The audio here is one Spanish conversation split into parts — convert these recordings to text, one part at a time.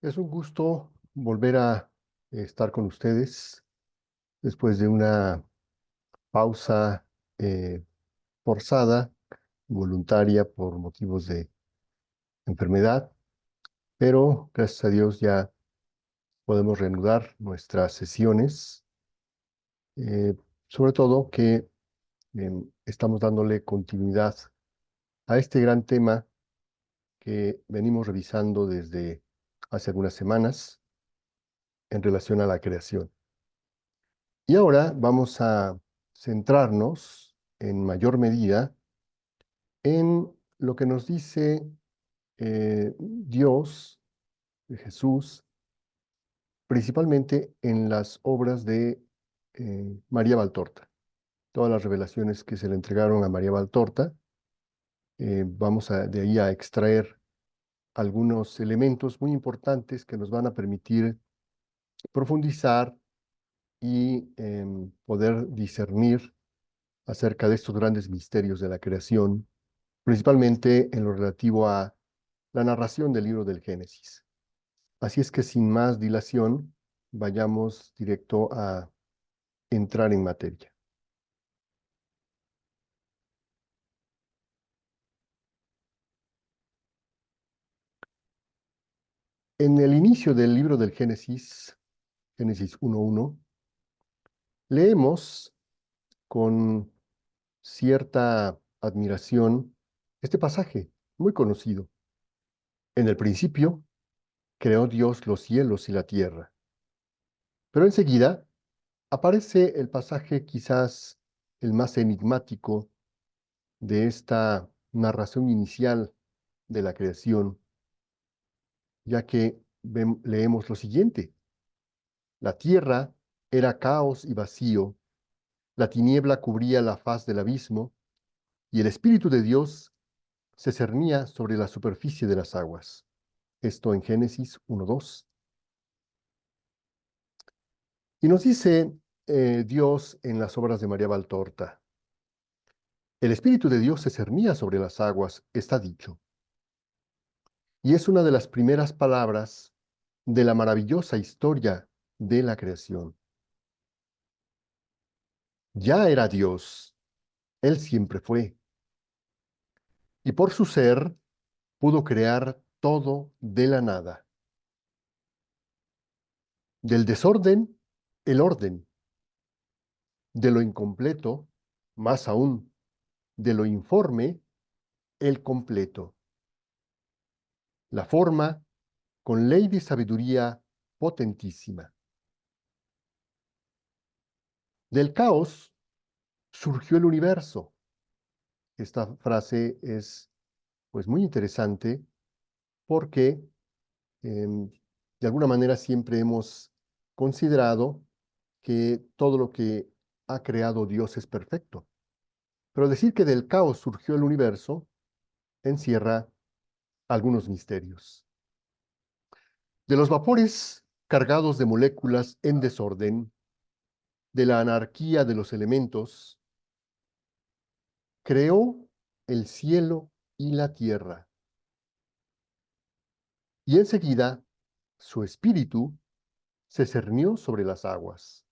Es un gusto volver a estar con ustedes después de una pausa eh, forzada, voluntaria por motivos de enfermedad, pero gracias a Dios ya podemos reanudar nuestras sesiones, eh, sobre todo que estamos dándole continuidad a este gran tema que venimos revisando desde hace algunas semanas en relación a la creación. Y ahora vamos a centrarnos en mayor medida en lo que nos dice Dios, Jesús, principalmente en las obras de María Valtorta. Todas las revelaciones que se le entregaron a María Valtorta, de ahí a extraer algunos elementos muy importantes que nos van a permitir profundizar y poder discernir acerca de estos grandes misterios de la creación, principalmente en lo relativo a la narración del libro del Génesis. Así es que sin más dilación, vayamos directo a entrar en materia. En el inicio del libro del Génesis, Génesis 1:1, leemos con cierta admiración este pasaje muy conocido. En el principio creó Dios los cielos y la tierra. Pero enseguida aparece el pasaje quizás el más enigmático de esta narración inicial de la creación, ya que leemos lo siguiente: la tierra era caos y vacío, la tiniebla cubría la faz del abismo, y el Espíritu de Dios se cernía sobre la superficie de las aguas. Esto en Génesis 1:2. Y nos dice Dios en las obras de María Valtorta: el Espíritu de Dios se cernía sobre las aguas, está dicho. Y es una de las primeras palabras de la maravillosa historia de la creación. Ya era Dios, Él siempre fue, y por su ser pudo crear todo de la nada. Del desorden, el orden; de lo incompleto, más aún, de lo informe, el completo. La forma con ley de sabiduría potentísima. Del caos surgió el universo. Esta frase es pues muy interesante porque de alguna manera siempre hemos considerado que todo lo que ha creado Dios es perfecto. Pero decir que del caos surgió el universo encierra algunos misterios. De los vapores cargados de moléculas en desorden, de la anarquía de los elementos, creó el cielo y la tierra. Y enseguida su espíritu se cernió sobre las aguas.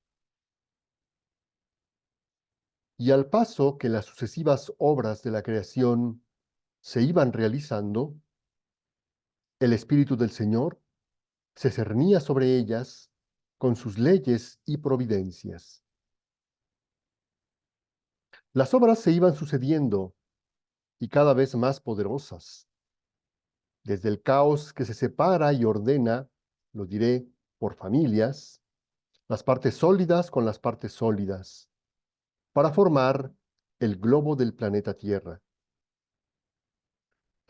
Y al paso que las sucesivas obras de la creación se iban realizando, el Espíritu del Señor se cernía sobre ellas con sus leyes y providencias. Las obras se iban sucediendo y cada vez más poderosas. Desde el caos que se separa y ordena, lo diré, por familias, las partes sólidas con las partes sólidas, para formar el globo del planeta Tierra.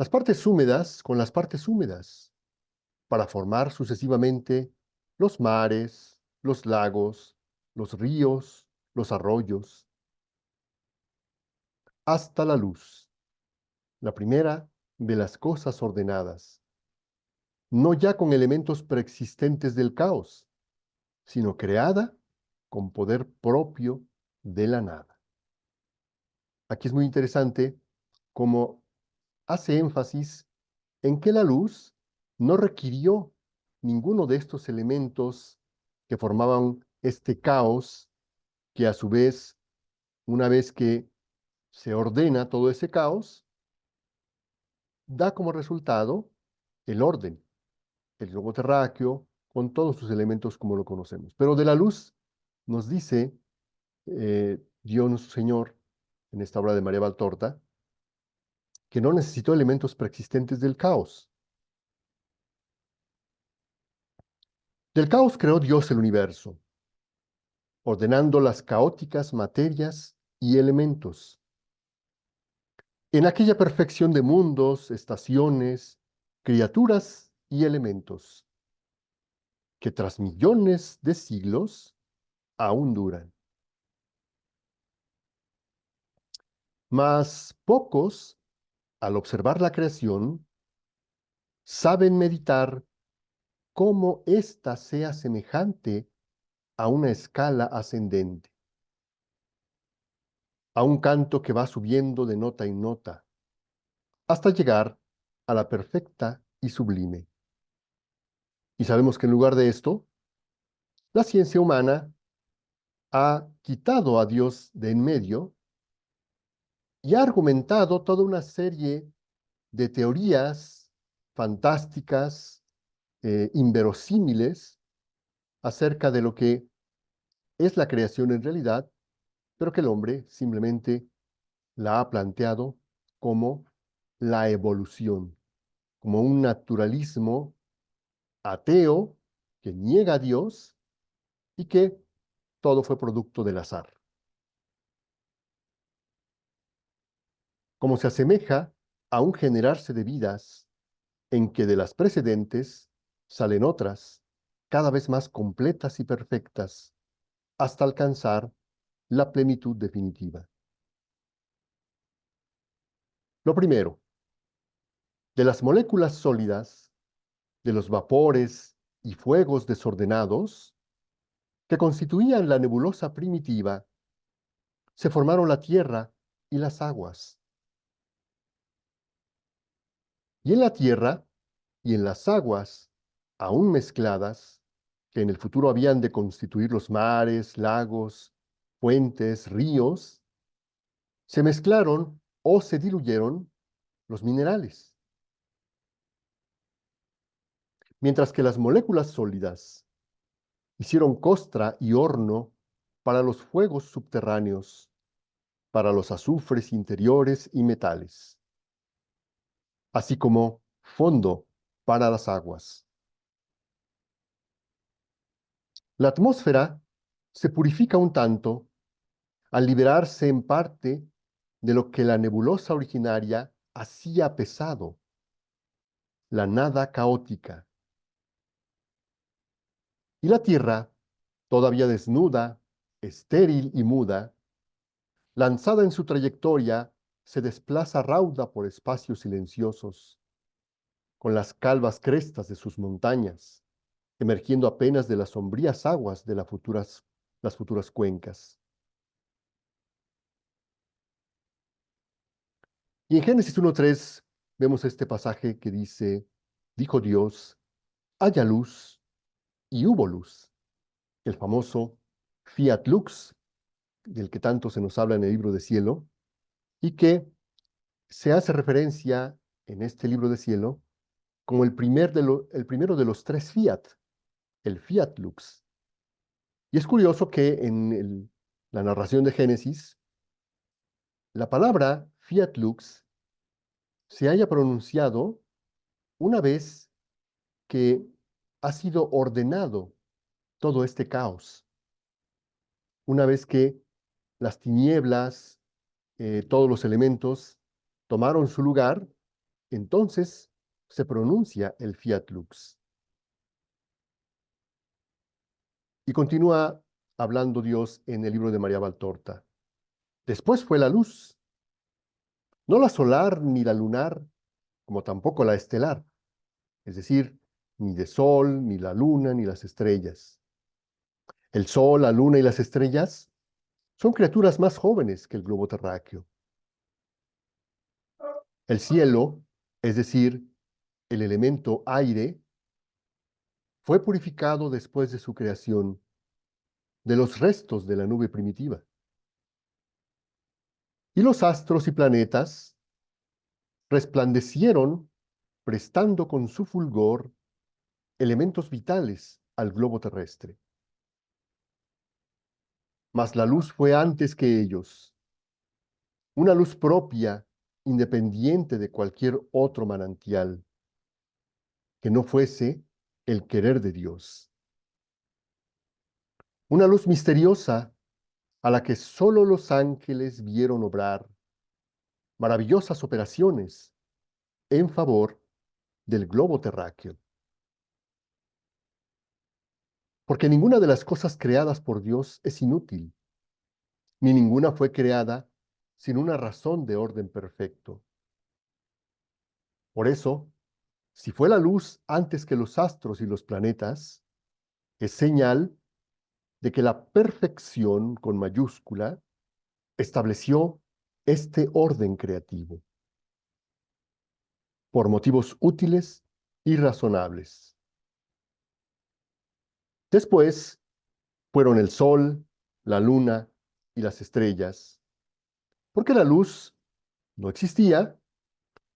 Las partes húmedas con las partes húmedas, para formar sucesivamente los mares, los lagos, los ríos, los arroyos, hasta la luz, la primera de las cosas ordenadas, no ya con elementos preexistentes del caos, sino creada con poder propio de la nada. Aquí es muy interesante cómo hace énfasis en que la luz no requirió ninguno de estos elementos que formaban este caos, que a su vez, una vez que se ordena todo ese caos, da como resultado el orden, el globo terráqueo, con todos sus elementos como lo conocemos. Pero de la luz nos dice Dios nuestro Señor, en esta obra de María Valtorta, que no necesitó elementos preexistentes del caos. Del caos creó Dios el universo, ordenando las caóticas materias y elementos. En aquella perfección de mundos, estaciones, criaturas y elementos, que tras millones de siglos aún duran. Mas pocos, al observar la creación, saben meditar cómo ésta sea semejante a una escala ascendente, a un canto que va subiendo de nota en nota, hasta llegar a la perfecta y sublime. Y sabemos que en lugar de esto, la ciencia humana ha quitado a Dios de en medio y ha argumentado toda una serie de teorías fantásticas, inverosímiles, acerca de lo que es la creación en realidad, pero que el hombre simplemente la ha planteado como la evolución, como un naturalismo ateo que niega a Dios y que todo fue producto del azar. Como se asemeja a un generarse de vidas en que de las precedentes salen otras, cada vez más completas y perfectas, hasta alcanzar la plenitud definitiva. Lo primero, de las moléculas sólidas, de los vapores y fuegos desordenados que constituían la nebulosa primitiva, se formaron la tierra y las aguas. Y en la tierra y en las aguas, aún mezcladas, que en el futuro habían de constituir los mares, lagos, fuentes, ríos, se mezclaron o se diluyeron los minerales. Mientras que las moléculas sólidas hicieron costra y horno para los fuegos subterráneos, para los azufres interiores y metales, así como fondo para las aguas. La atmósfera se purifica un tanto al liberarse en parte de lo que la nebulosa originaria hacía pesado, la nada caótica. Y la Tierra, todavía desnuda, estéril y muda, lanzada en su trayectoria, se desplaza rauda por espacios silenciosos, con las calvas crestas de sus montañas, emergiendo apenas de las sombrías aguas de las futuras cuencas. Y en Génesis 1:3 vemos este pasaje que dice, dijo Dios, haya luz, y hubo luz. El famoso Fiat Lux, del que tanto se nos habla en el libro de cielo, y que se hace referencia en este libro de cielo como el primero de los tres Fiat, el Fiat Lux. Y es curioso que en la narración de Génesis, la palabra Fiat Lux se haya pronunciado una vez que ha sido ordenado todo este caos, una vez que las tinieblas, todos los elementos tomaron su lugar, entonces se pronuncia el Fiat Lux. Y continúa hablando Dios en el libro de María Valtorta. Después fue la luz, no la solar ni la lunar, como tampoco la estelar, es decir, ni de sol, ni la luna, ni las estrellas. El sol, la luna y las estrellas son criaturas más jóvenes que el globo terráqueo. El cielo, es decir, el elemento aire, fue purificado después de su creación de los restos de la nube primitiva. Y los astros y planetas resplandecieron prestando con su fulgor elementos vitales al globo terrestre. Mas la luz fue antes que ellos, una luz propia, independiente de cualquier otro manantial, que no fuese el querer de Dios. Una luz misteriosa a la que sólo los ángeles vieron obrar maravillosas operaciones en favor del globo terráqueo. Porque ninguna de las cosas creadas por Dios es inútil, ni ninguna fue creada sin una razón de orden perfecto. Por eso, si fue la luz antes que los astros y los planetas, es señal de que la perfección con mayúscula estableció este orden creativo por motivos útiles y razonables. Después fueron el sol, la luna y las estrellas, porque la luz no existía,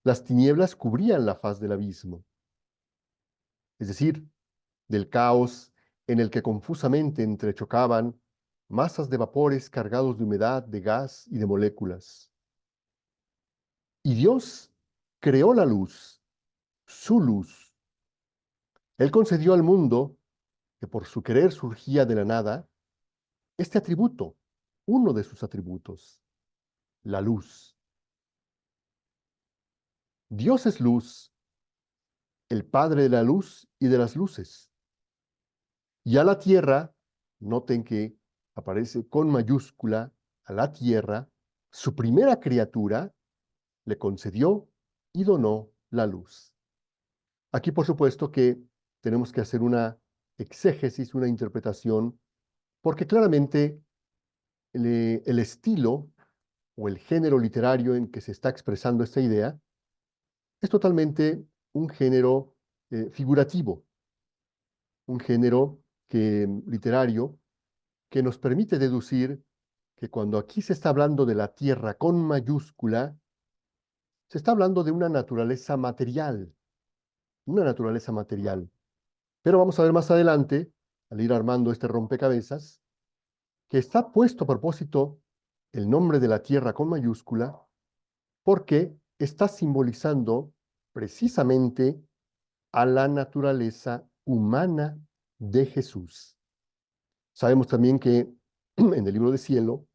las tinieblas cubrían la faz del abismo, es decir, del caos en el que confusamente entrechocaban masas de vapores cargados de humedad, de gas y de moléculas. Y Dios creó la luz, su luz. Él concedió al mundo, que por su querer surgía de la nada, este atributo, uno de sus atributos, la luz. Dios es luz, el Padre de la luz y de las luces. Y a la tierra, noten que aparece con mayúscula, a la tierra, su primera criatura, le concedió y donó la luz. Aquí, por supuesto, que tenemos que hacer una exégesis, una interpretación, porque claramente el estilo o el género literario en que se está expresando esta idea es totalmente un género figurativo, un género literario que nos permite deducir que cuando aquí se está hablando de la tierra con mayúscula, se está hablando de una naturaleza material, una naturaleza material. Pero vamos a ver más adelante, al ir armando este rompecabezas, que está puesto a propósito el nombre de la tierra con mayúscula porque está simbolizando precisamente a la naturaleza humana de Jesús. Sabemos también que en el libro de Cielo,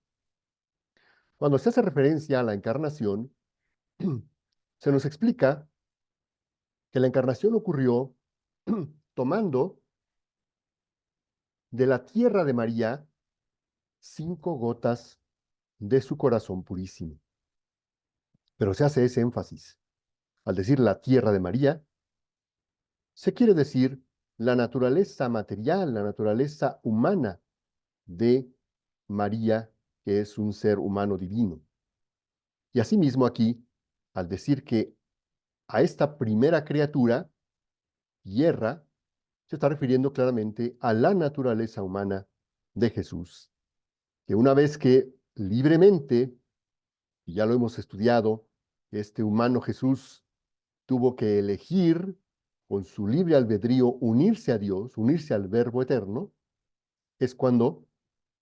cuando se hace referencia a la encarnación, se nos explica que la encarnación ocurrió tomando de la tierra de María 5 gotas de su corazón purísimo. Pero se hace ese énfasis. Al decir la tierra de María, se quiere decir la naturaleza material, la naturaleza humana de María, que es un ser humano divino. Y asimismo aquí, al decir que a esta primera criatura, tierra, se está refiriendo claramente a la naturaleza humana de Jesús, que una vez que libremente, y ya lo hemos estudiado, este humano Jesús tuvo que elegir con su libre albedrío unirse a Dios, unirse al Verbo eterno, es cuando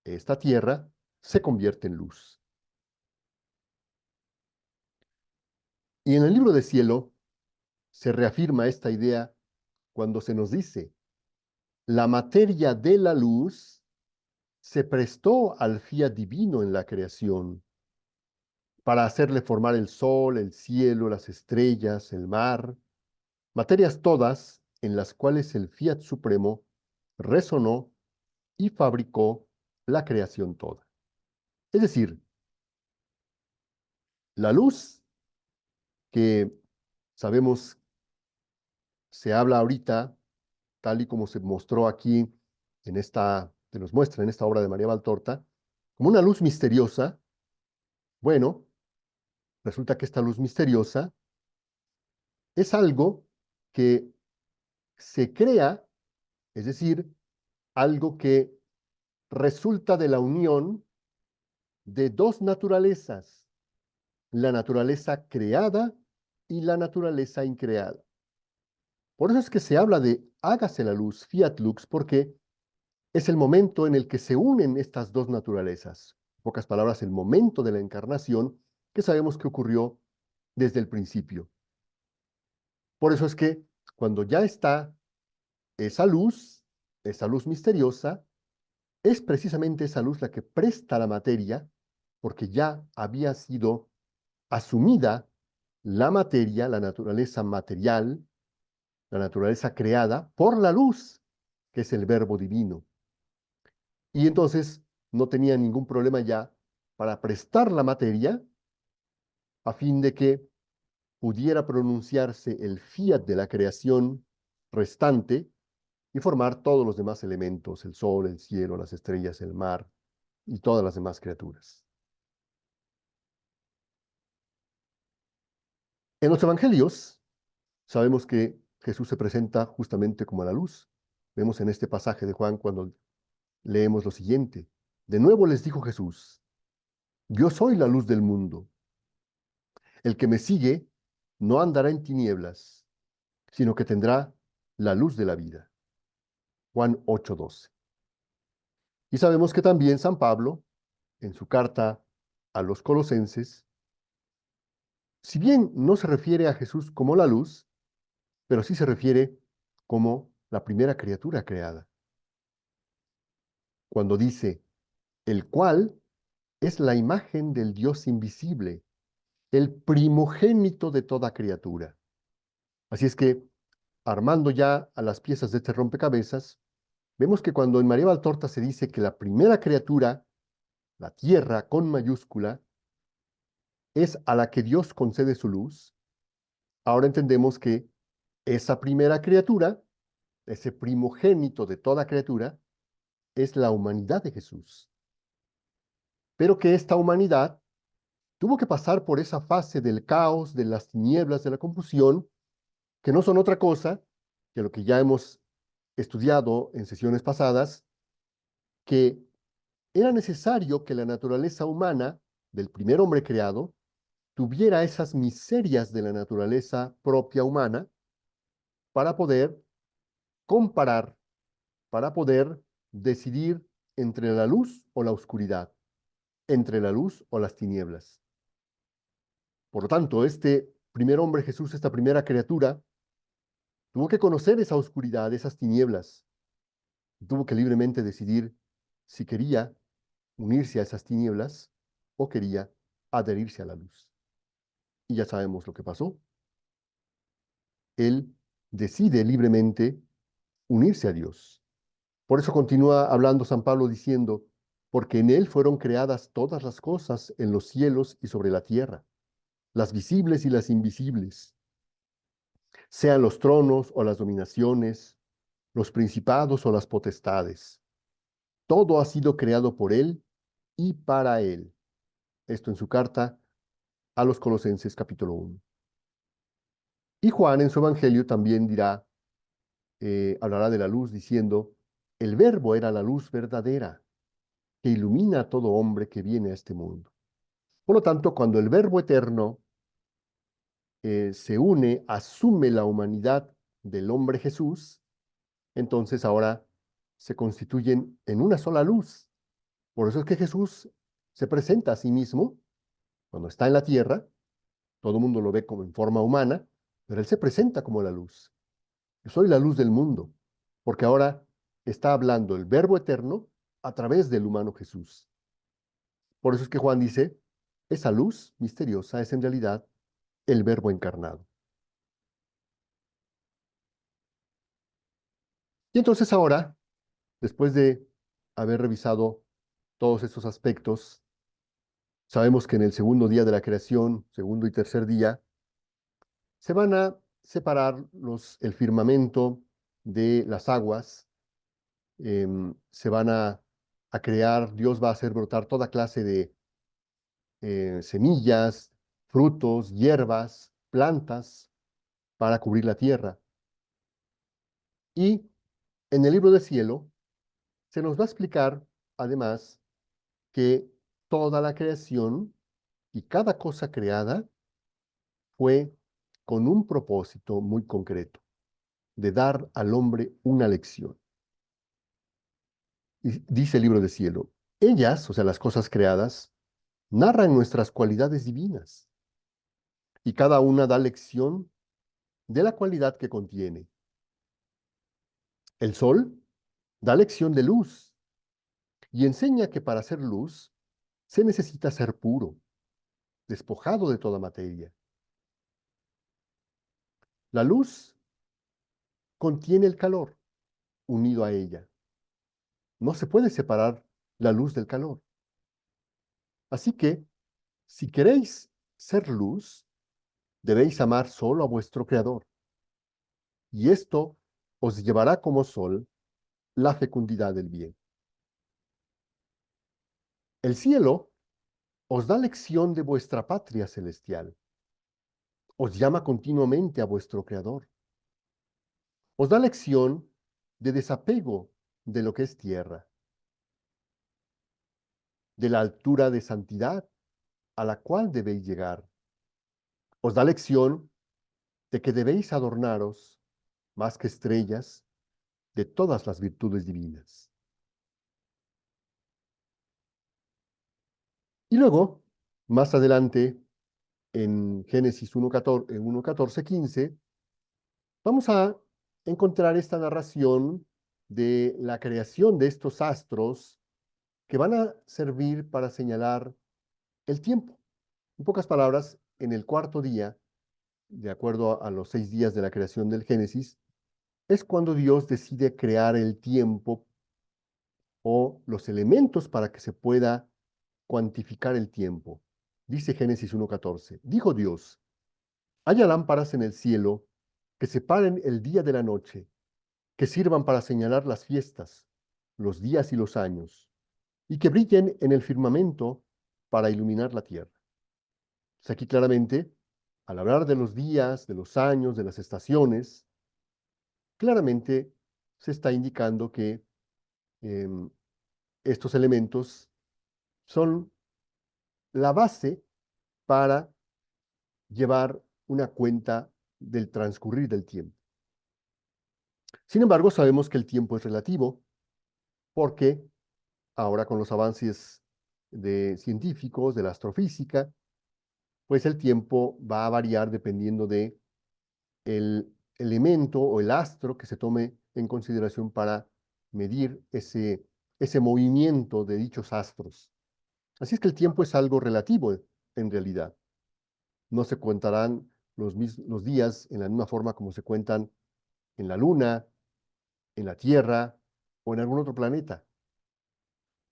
esta tierra se convierte en luz. Y en el libro de Cielo se reafirma esta idea cuando se nos dice, la materia de la luz se prestó al fiat divino en la creación para hacerle formar el sol, el cielo, las estrellas, el mar, materias todas en las cuales el fiat supremo resonó y fabricó la creación toda. Es decir, la luz que sabemos se habla ahorita, tal y como se mostró aquí se nos muestra en esta obra de María Valtorta, como una luz misteriosa. Bueno, resulta que esta luz misteriosa es algo que se crea es decir, algo que resulta de la unión de dos naturalezas, la naturaleza creada y la naturaleza increada. Por eso es que se habla de hágase la luz, fiat lux, porque es el momento en el que se unen estas dos naturalezas. En pocas palabras, el momento de la encarnación que sabemos que ocurrió desde el principio. Por eso es que cuando ya está esa luz misteriosa, es precisamente esa luz la que presta la materia, porque ya había sido asumida la materia, la naturaleza material, la naturaleza creada por la luz, que es el verbo divino. Y entonces no tenía ningún problema ya para prestar la materia a fin de que pudiera pronunciarse el fiat de la creación restante y formar todos los demás elementos, el sol, el cielo, las estrellas, el mar y todas las demás criaturas. En los evangelios sabemos que Jesús se presenta justamente como la luz. Vemos en este pasaje de Juan cuando leemos lo siguiente. De nuevo les dijo Jesús, yo soy la luz del mundo. El que me sigue no andará en tinieblas, sino que tendrá la luz de la vida. Juan 8:12. Y sabemos que también San Pablo, en su carta a los Colosenses, si bien no se refiere a Jesús como la luz, pero sí se refiere como la primera criatura creada. Cuando dice, el cual es la imagen del Dios invisible, el primogénito de toda criatura. Así es que, armando ya a las piezas de este rompecabezas, vemos que cuando en María Valtorta se dice que la primera criatura, la tierra con mayúscula, es a la que Dios concede su luz, ahora entendemos que esa primera criatura, ese primogénito de toda criatura, es la humanidad de Jesús. Pero que esta humanidad tuvo que pasar por esa fase del caos, de las tinieblas, de la confusión, que no son otra cosa que lo que ya hemos estudiado en sesiones pasadas, que era necesario que la naturaleza humana del primer hombre creado tuviera esas miserias de la naturaleza propia humana para poder comparar, para poder decidir entre la luz o la oscuridad, entre la luz o las tinieblas. Por lo tanto, este primer hombre Jesús, esta primera criatura, tuvo que conocer esa oscuridad, esas tinieblas. Tuvo que libremente decidir si quería unirse a esas tinieblas o quería adherirse a la luz. Y ya sabemos lo que pasó. Él decide libremente unirse a Dios. Por eso continúa hablando San Pablo diciendo, porque en Él fueron creadas todas las cosas en los cielos y sobre la tierra, las visibles y las invisibles, sean los tronos o las dominaciones, los principados o las potestades. Todo ha sido creado por Él y para Él. Esto en su carta a los Colosenses capítulo 1. Y Juan en su Evangelio también dirá, hablará de la luz diciendo, el verbo era la luz verdadera que ilumina a todo hombre que viene a este mundo. Por lo tanto, cuando el verbo eterno se une, asume la humanidad del hombre Jesús, entonces ahora se constituyen en una sola luz. Por eso es que Jesús se presenta a sí mismo cuando está en la tierra, todo el mundo lo ve como en forma humana, pero él se presenta como la luz. Yo soy la luz del mundo, porque ahora está hablando el verbo eterno a través del humano Jesús. Por eso es que Juan dice, esa luz misteriosa es en realidad el verbo encarnado. Y entonces ahora, después de haber revisado todos estos aspectos, sabemos que en el segundo día de la creación, segundo y tercer día, se van a separar el firmamento de las aguas, se van a crear, Dios va a hacer brotar toda clase de semillas, frutos, hierbas, plantas para cubrir la tierra. Y En el libro del cielo se nos va a explicar, además, que toda la creación y cada cosa creada fue con un propósito muy concreto, de dar al hombre una lección. Y dice el libro del cielo, ellas, o sea, las cosas creadas, narran nuestras cualidades divinas y cada una da lección de la cualidad que contiene. El sol da lección de luz y enseña que para ser luz se necesita ser puro, despojado de toda materia. La luz contiene el calor unido a ella. No se puede separar la luz del calor. Así que, si queréis ser luz, debéis amar solo a vuestro Creador. Y esto os llevará como sol la fecundidad del bien. El cielo os da lección de vuestra patria celestial. Os llama continuamente a vuestro Creador. Os da lección de desapego de lo que es tierra, de la altura de santidad a la cual debéis llegar. Os da lección de que debéis adornaros, más que estrellas, de todas las virtudes divinas. Y luego, más adelante, en Génesis 1:14, 15, vamos a encontrar esta narración de la creación de estos astros que van a servir para señalar el tiempo. En pocas palabras, en el cuarto día, de acuerdo a los 6 días de la creación del Génesis, es cuando Dios decide crear el tiempo o los elementos para que se pueda cuantificar el tiempo. Dice Génesis 1:14, dijo Dios, haya lámparas en el cielo que separen el día de la noche, que sirvan para señalar las fiestas, los días y los años, y que brillen en el firmamento para iluminar la tierra. Pues aquí claramente, al hablar de los días, de los años, de las estaciones, claramente se está indicando que eh, estos elementos son la base para llevar una cuenta del transcurrir del tiempo. Sin embargo, sabemos que el tiempo es relativo porque ahora con los avances científicos, de la astrofísica, pues el tiempo va a variar dependiendo de el elemento o el astro que se tome en consideración para medir ese movimiento de dichos astros. Así es que el tiempo es algo relativo en realidad. No se contarán los días en la misma forma como se cuentan en la Luna, en la Tierra o en algún otro planeta.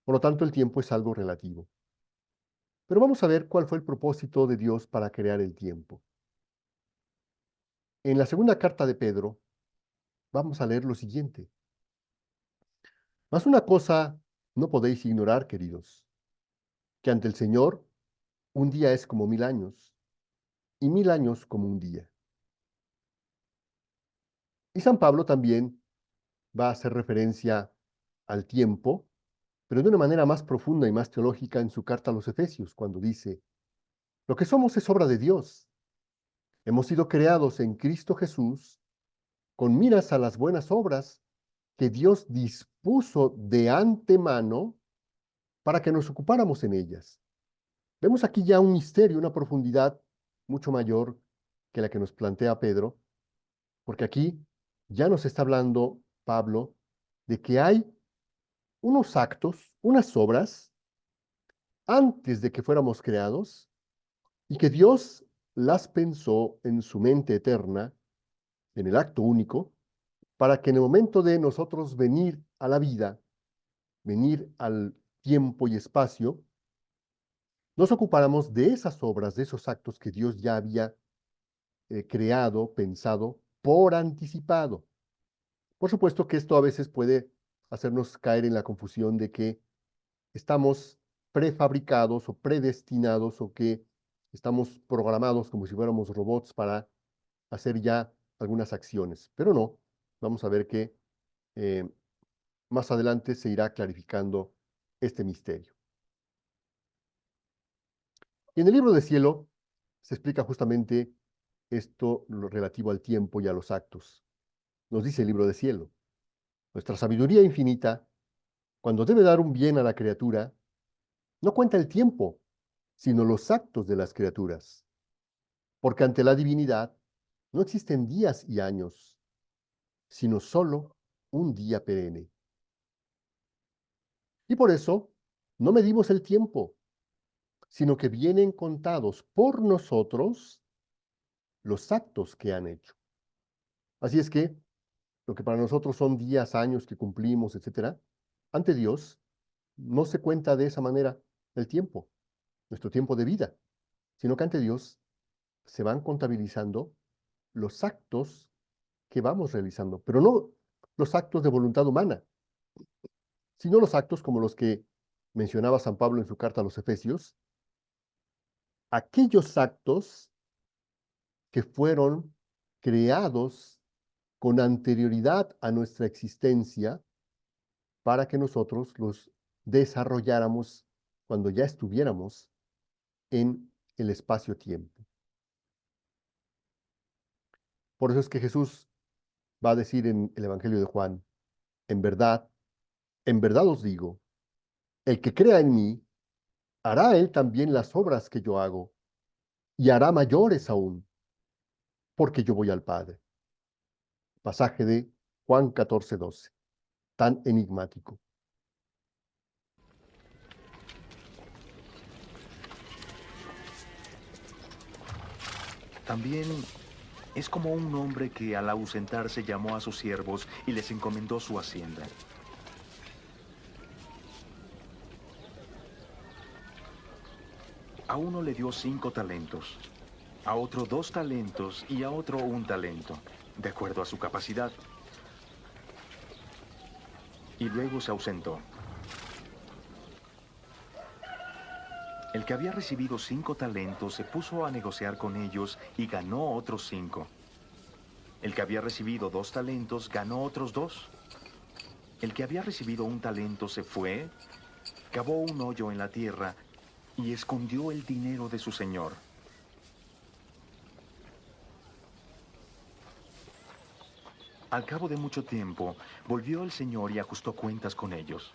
Por lo tanto, el tiempo es algo relativo. Pero vamos a ver cuál fue el propósito de Dios para crear el tiempo. En la segunda carta de Pedro, vamos a leer lo siguiente. Mas una cosa no podéis ignorar, queridos, que ante el Señor un día es como 1000 años, y 1000 años como un día. Y San Pablo también va a hacer referencia al tiempo, pero de una manera más profunda y más teológica en su carta a los Efesios, cuando dice, lo que somos es obra de Dios. Hemos sido creados en Cristo Jesús con miras a las buenas obras que Dios dispuso de antemano para que nos ocupáramos en ellas. Vemos aquí ya un misterio, una profundidad mucho mayor que la que nos plantea Pedro, porque aquí ya nos está hablando Pablo de que hay unos actos, unas obras, antes de que fuéramos creados, y que Dios las pensó en su mente eterna, en el acto único, para que en el momento de nosotros venir a la vida, venir al tiempo y espacio, nos ocupáramos de esas obras, de esos actos que Dios ya había creado, pensado, por anticipado. Por supuesto que esto a veces puede hacernos caer en la confusión de que estamos prefabricados o predestinados o que estamos programados como si fuéramos robots para hacer ya algunas acciones. Pero no, vamos a ver que eh, más adelante se irá clarificando este misterio. Y en el libro de cielo se explica justamente esto lo relativo al tiempo y a los actos. Nos dice el libro de cielo, nuestra sabiduría infinita, cuando debe dar un bien a la criatura, no cuenta el tiempo, sino los actos de las criaturas, porque ante la divinidad no existen días y años, sino solo un día perenne. Y por eso no medimos el tiempo, sino que vienen contados por nosotros los actos que han hecho. Así es que lo que para nosotros son días, años que cumplimos, etcétera, ante Dios no se cuenta de esa manera el tiempo, nuestro tiempo de vida, sino que ante Dios se van contabilizando los actos que vamos realizando, pero no los actos de voluntad humana, sino los actos como los que mencionaba San Pablo en su carta a los Efesios, aquellos actos que fueron creados con anterioridad a nuestra existencia para que nosotros los desarrolláramos cuando ya estuviéramos en el espacio-tiempo. Por eso es que Jesús va a decir en el Evangelio de Juan, en verdad os digo, el que crea en mí, hará él también las obras que yo hago, y hará mayores aún, porque yo voy al Padre. Pasaje de Juan 14:12, tan enigmático. También es como un hombre que al ausentarse llamó a sus siervos y les encomendó su hacienda. A uno le dio 5 talentos, a otro 2 talentos y a otro 1 talento, de acuerdo a su capacidad. Y luego se ausentó. El que había recibido 5 talentos se puso a negociar con ellos y ganó otros 5. El que había recibido 2 talentos ganó otros 2. El que había recibido 1 talento se fue, cavó un hoyo en la tierra y escondió el dinero de su señor. Al cabo de mucho tiempo, volvió el señor y ajustó cuentas con ellos.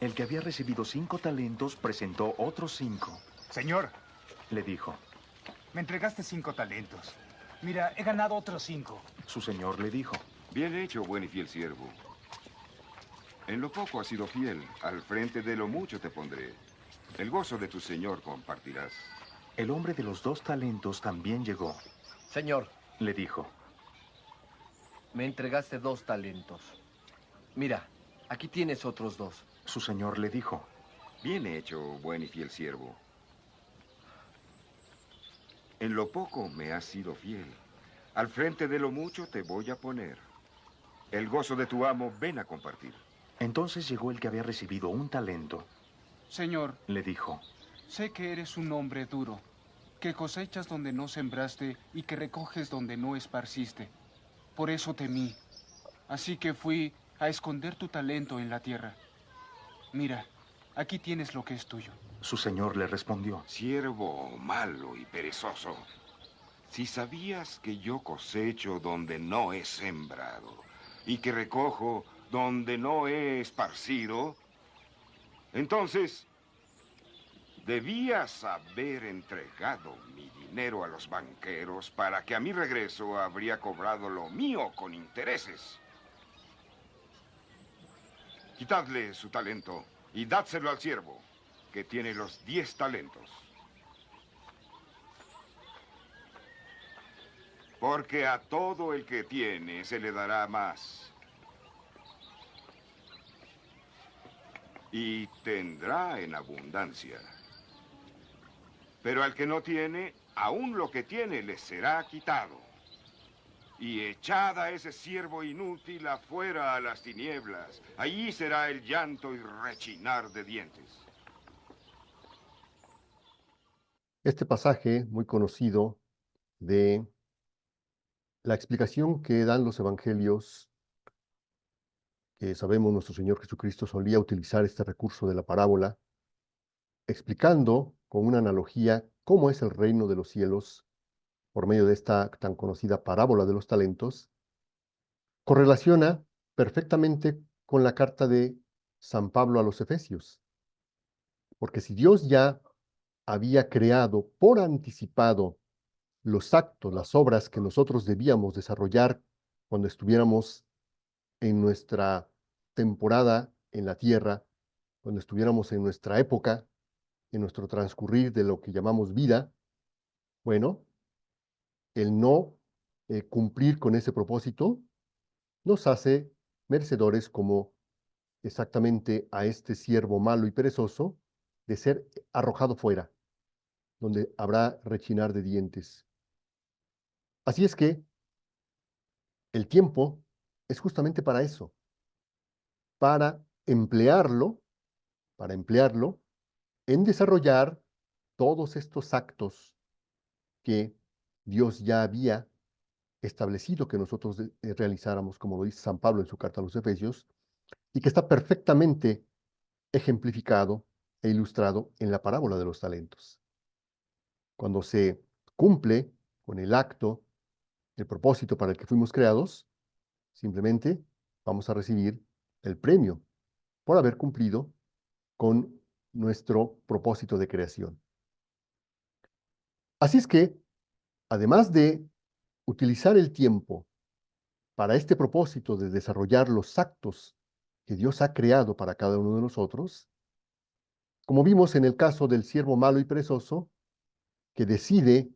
El que había recibido 5 talentos presentó otros 5. Señor, Le dijo. me entregaste 5 talentos. Mira, he ganado otros 5. Su señor le dijo. Bien hecho, buen y fiel siervo. En lo poco has sido fiel, al frente de lo mucho te pondré. El gozo de tu señor compartirás. El hombre de los 2 talentos también llegó. Señor, Le dijo. me entregaste 2 talentos. Mira, aquí tienes otros 2. Su señor le dijo. Bien hecho, buen y fiel siervo. En lo poco me has sido fiel. Al frente de lo mucho te voy a poner. El gozo de tu amo ven a compartir. Entonces llegó el que había recibido 1 talento. Señor, Le dijo. sé que eres un hombre duro, que cosechas donde no sembraste y que recoges donde no esparciste. Por eso temí. Así que fui a esconder tu talento en la tierra. Mira, aquí tienes lo que es tuyo. Su señor le respondió. Siervo malo y perezoso. Si sabías que yo cosecho donde no he sembrado y que recojo donde no he esparcido, entonces debías haber entregado mi dinero a los banqueros para que a mi regreso habría cobrado lo mío con intereses. Quitadle su talento y dádselo al siervo, que tiene los 10 talentos. Porque a todo el que tiene se le dará más. Y tendrá en abundancia. Pero al que no tiene, aún lo que tiene le será quitado. Y echad a ese siervo inútil afuera a las tinieblas. Allí será el llanto y rechinar de dientes. Este pasaje muy conocido de la explicación que dan los evangelios, que sabemos nuestro Señor Jesucristo solía utilizar este recurso de la parábola, explicando con una analogía cómo es el reino de los cielos por medio de esta tan conocida parábola de los talentos, correlaciona perfectamente con la carta de San Pablo a los Efesios. Porque si Dios ya había creado por anticipado los actos, las obras que nosotros debíamos desarrollar cuando estuviéramos en nuestra temporada en la tierra, cuando estuviéramos en nuestra época, en nuestro transcurrir de lo que llamamos vida, bueno, el no cumplir con ese propósito nos hace merecedores como exactamente a este siervo malo y perezoso de ser arrojado fuera, donde habrá rechinar de dientes. Así es que el tiempo es justamente para eso, para emplearlo, para emplearlo en desarrollar todos estos actos que Dios ya había establecido que nosotros realizáramos, como lo dice San Pablo en su carta a los Efesios, y que está perfectamente ejemplificado e ilustrado en la parábola de los talentos. Cuando se cumple con el acto, el propósito para el que fuimos creados, simplemente vamos a recibir el premio por haber cumplido con nuestro propósito de creación. Así es que, además de utilizar el tiempo para este propósito de desarrollar los actos que Dios ha creado para cada uno de nosotros, como vimos en el caso del siervo malo y perezoso, que decide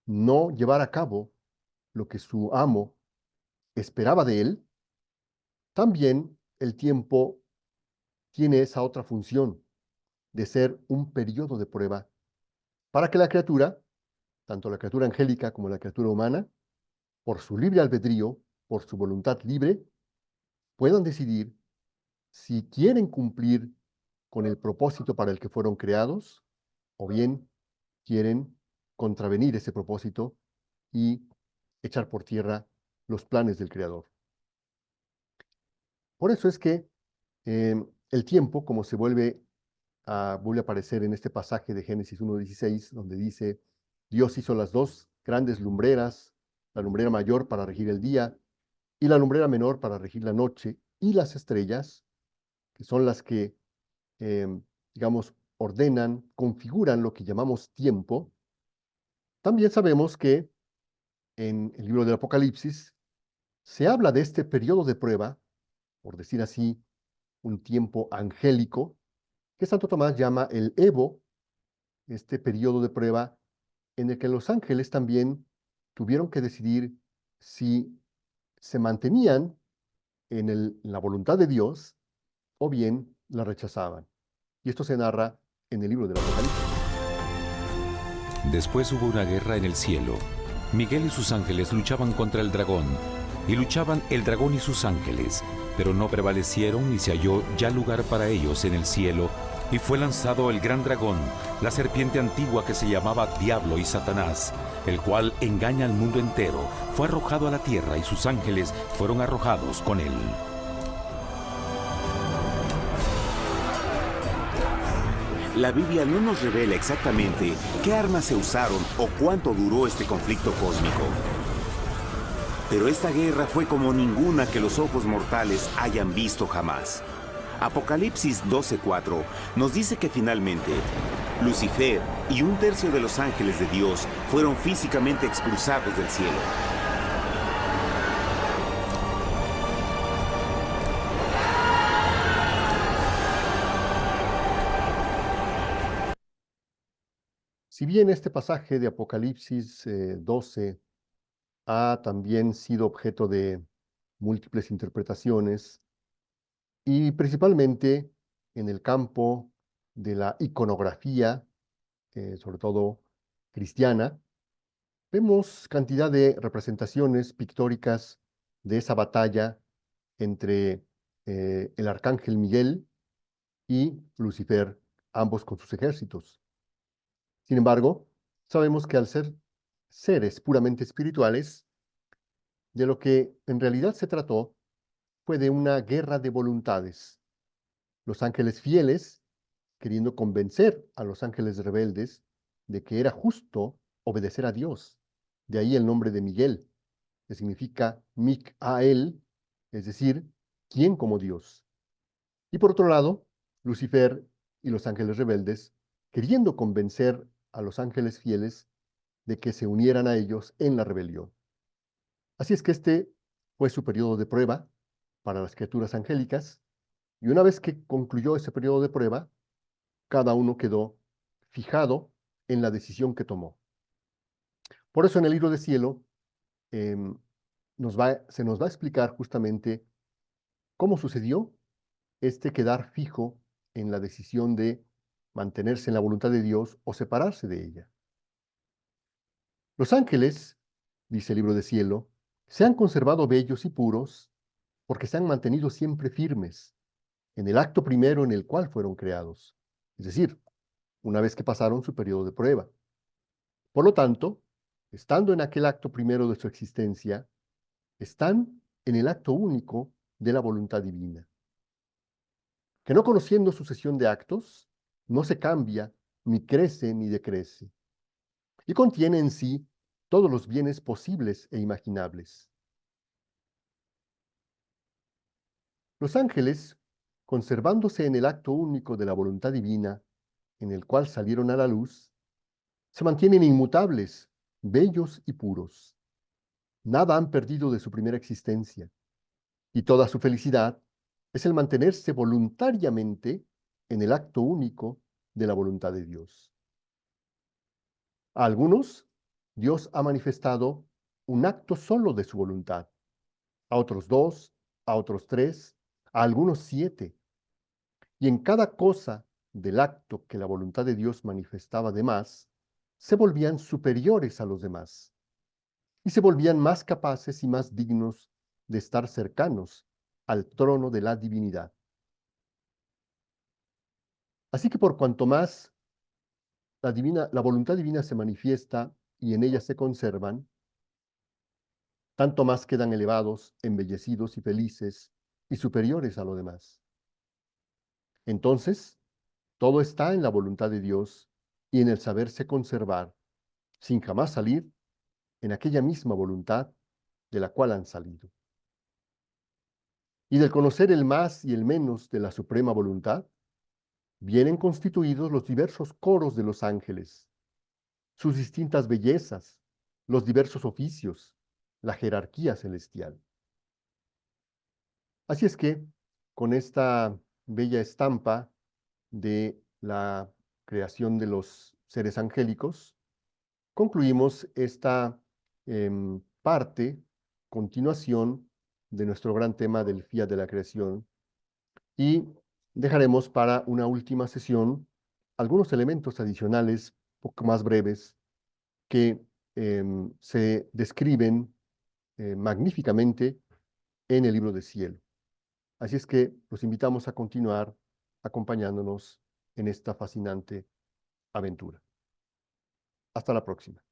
no llevar a cabo lo que su amo esperaba de él, también el tiempo tiene esa otra función de ser un periodo de prueba para que la criatura, tanto la criatura angélica como la criatura humana, por su libre albedrío, por su voluntad libre, puedan decidir si quieren cumplir con el propósito para el que fueron creados o bien quieren contravenir ese propósito y echar por tierra los planes del Creador. Por eso es que el tiempo, como se vuelve a aparecer en este pasaje de Génesis 1:16, donde dice, Dios hizo las dos grandes lumbreras, la lumbrera mayor para regir el día y la lumbrera menor para regir la noche, y las estrellas, que son las que, digamos, ordenan, configuran lo que llamamos tiempo. También sabemos que en el libro del Apocalipsis se habla de este periodo de prueba, por decir así, un tiempo angélico, que Santo Tomás llama el Evo, este periodo de prueba en el que los ángeles también tuvieron que decidir si se mantenían en la voluntad de Dios o bien la rechazaban. Y esto se narra en el libro del Apocalipsis. Después hubo una guerra en el cielo. Miguel y sus ángeles luchaban contra el dragón, y luchaban el dragón y sus ángeles, pero no prevalecieron ni se halló ya lugar para ellos en el cielo, y fue lanzado el gran dragón, la serpiente antigua que se llamaba Diablo y Satanás, el cual engaña al mundo entero. Fue arrojado a la tierra y sus ángeles fueron arrojados con él. La Biblia no nos revela exactamente qué armas se usaron o cuánto duró este conflicto cósmico. Pero esta guerra fue como ninguna que los ojos mortales hayan visto jamás. Apocalipsis 12:4 nos dice que finalmente Lucifer y un tercio de los ángeles de Dios fueron físicamente expulsados del cielo. Si bien este pasaje de Apocalipsis 12 ha también sido objeto de múltiples interpretaciones, y principalmente en el campo de la iconografía, sobre todo cristiana, vemos cantidad de representaciones pictóricas de esa batalla entre el arcángel Miguel y Lucifer, ambos con sus ejércitos. Sin embargo, sabemos que al ser seres puramente espirituales, de lo que en realidad se trató fue de una guerra de voluntades. Los ángeles fieles, queriendo convencer a los ángeles rebeldes de que era justo obedecer a Dios. De ahí el nombre de Miguel, que significa Micael, es decir, ¿quién como Dios? Y por otro lado, Lucifer y los ángeles rebeldes, queriendo convencer a los ángeles fieles de que se unieran a ellos en la rebelión. Así es que este fue su periodo de prueba para las criaturas angélicas, y una vez que concluyó ese periodo de prueba, cada uno quedó fijado en la decisión que tomó. Por eso en el libro de cielo se nos va a explicar justamente cómo sucedió este quedar fijo en la decisión de mantenerse en la voluntad de Dios o separarse de ella. Los ángeles, dice el libro de cielo, se han conservado bellos y puros porque se han mantenido siempre firmes en el acto primero en el cual fueron creados, es decir, una vez que pasaron su periodo de prueba. Por lo tanto, estando en aquel acto primero de su existencia, están en el acto único de la voluntad divina, que no conociendo sucesión de actos, no se cambia, ni crece, ni decrece, y contiene en sí todos los bienes posibles e imaginables. Los ángeles, conservándose en el acto único de la voluntad divina, en el cual salieron a la luz, se mantienen inmutables, bellos y puros. Nada han perdido de su primera existencia, y toda su felicidad es el mantenerse voluntariamente en el acto único de la voluntad de Dios. A algunos, Dios ha manifestado un acto solo de su voluntad, a otros 2, a otros 3, a algunos 7, y en cada cosa del acto que la voluntad de Dios manifestaba de más, se volvían superiores a los demás, y se volvían más capaces y más dignos de estar cercanos al trono de la divinidad. Así que por cuanto más la voluntad divina se manifiesta y en ella se conservan, tanto más quedan elevados, embellecidos y felices y superiores a lo demás. Entonces, todo está en la voluntad de Dios y en el saberse conservar, sin jamás salir en aquella misma voluntad de la cual han salido. Y del conocer el más y el menos de la suprema voluntad, vienen constituidos los diversos coros de los ángeles, sus distintas bellezas, los diversos oficios, la jerarquía celestial. Así es que, con esta bella estampa de la creación de los seres angélicos, concluimos esta continuación de nuestro gran tema del Fiat de la creación, y dejaremos para una última sesión algunos elementos adicionales, poco más breves, que se describen magníficamente en el libro de cielo. Así es que los invitamos a continuar acompañándonos en esta fascinante aventura. Hasta la próxima.